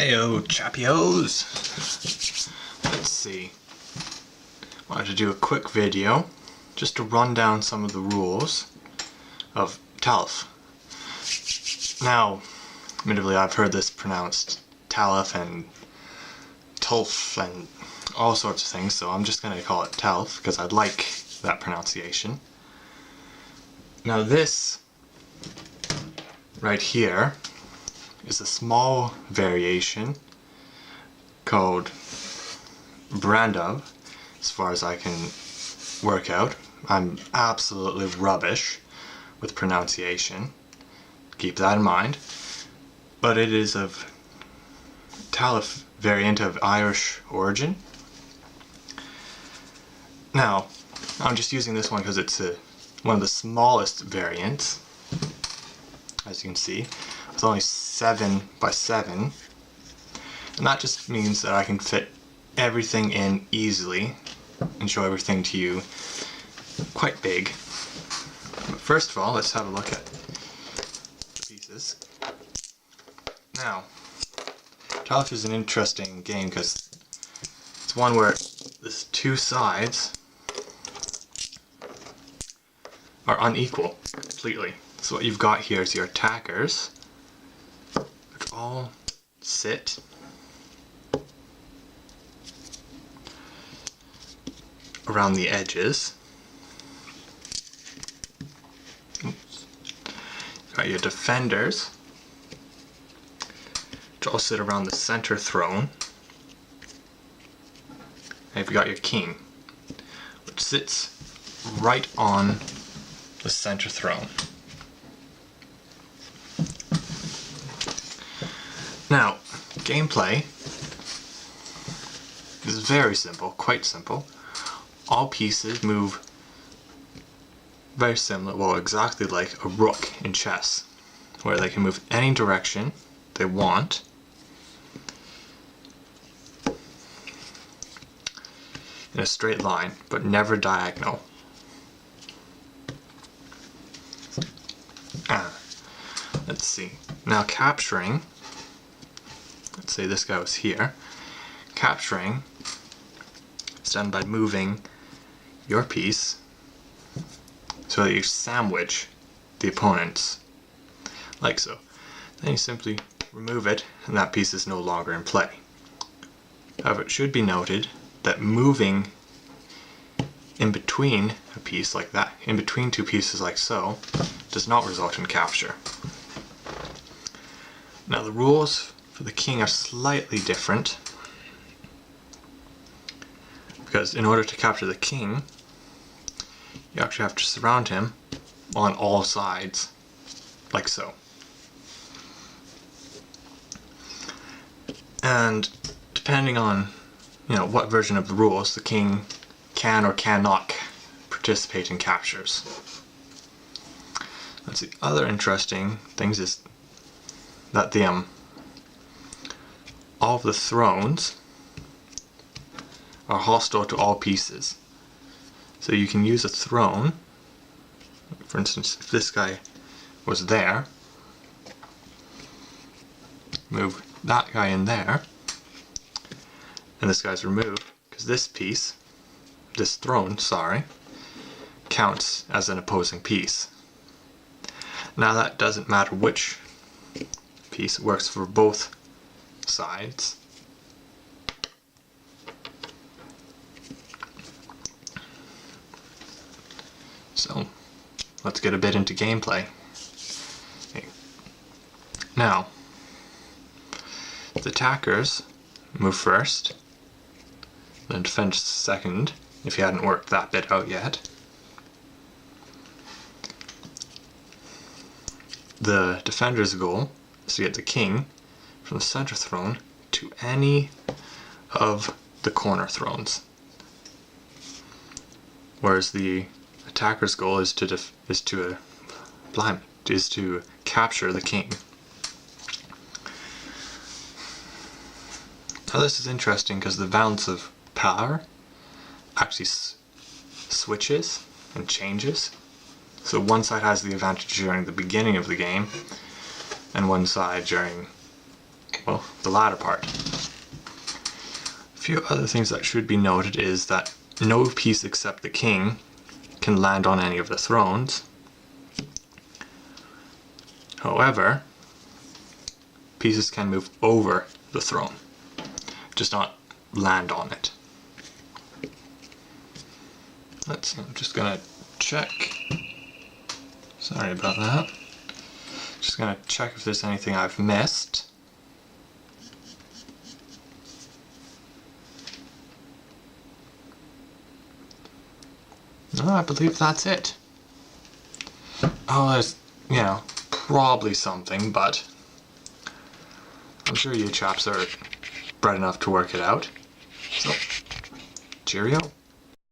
Heyo, chappios! Let's see. Wanted to do a quick video just to run down some of the rules of Tafl. Now, admittedly, I've heard this pronounced Tafl and Tulf and all sorts of things, so I'm just going to call it Tafl because I like that pronunciation. Now, this right here is a small variation called Brandub, as far as I can work out. I'm absolutely rubbish with pronunciation, keep that in mind, but it is of Tafl variant of Irish origin. Now, I'm just using this one because it's one of the smallest variants, as you can see. It's only 7 by 7, and that just means that I can fit everything in easily and show everything to you quite big. But first of all, let's have a look at the pieces. Now, Tafl is an interesting game because it's one where the two sides are unequal completely. So what you've got here is your attackers, which all sit around the edges. Oops. You've got your defenders, which all sit around the center throne. And you've got your king, which sits right on the center throne. Now, gameplay is very simple, quite simple. All pieces move very similar, well, exactly like a rook in chess, where they can move any direction they want. In a straight line, but never diagonal. Let's see. Now capturing, let's say this guy was here. Capturing is done by moving your piece so that you sandwich the opponent's, like so. Then you simply remove it and that piece is no longer in play. However, it should be noted that moving in between a piece like that, in between two pieces like so, does not result in capture. Now the rules for the king are slightly different, because in order to capture the king, you actually have to surround him on all sides, like so. And depending on what version of the rules, the king can or cannot participate in captures. That's the other interesting things is that all of the thrones are hostile to all pieces. So you can use a throne, for instance, if this guy was there, move that guy in there, and this guy's removed, because this throne, counts as an opposing piece. Now that doesn't matter which piece, it works for both sides. So, let's get a bit into gameplay. Okay. Now, the attackers move first, then defend second, if you hadn't worked that bit out yet. The defender's goal is to get the king from the center throne to any of the corner thrones, whereas the attacker's goal is to capture the king. Now this is interesting because the balance of power actually switches and changes. So one side has the advantage during the beginning of the game, and one side during well, the latter part. A few other things that should be noted is that no piece except the king can land on any of the thrones. However, pieces can move over the throne, just not land on it. Let's see, I'm just gonna check. Sorry about that. Just gonna check if there's anything I've missed. No, I believe that's it. Oh, there's, probably something, but I'm sure you chaps are bright enough to work it out. So, cheerio.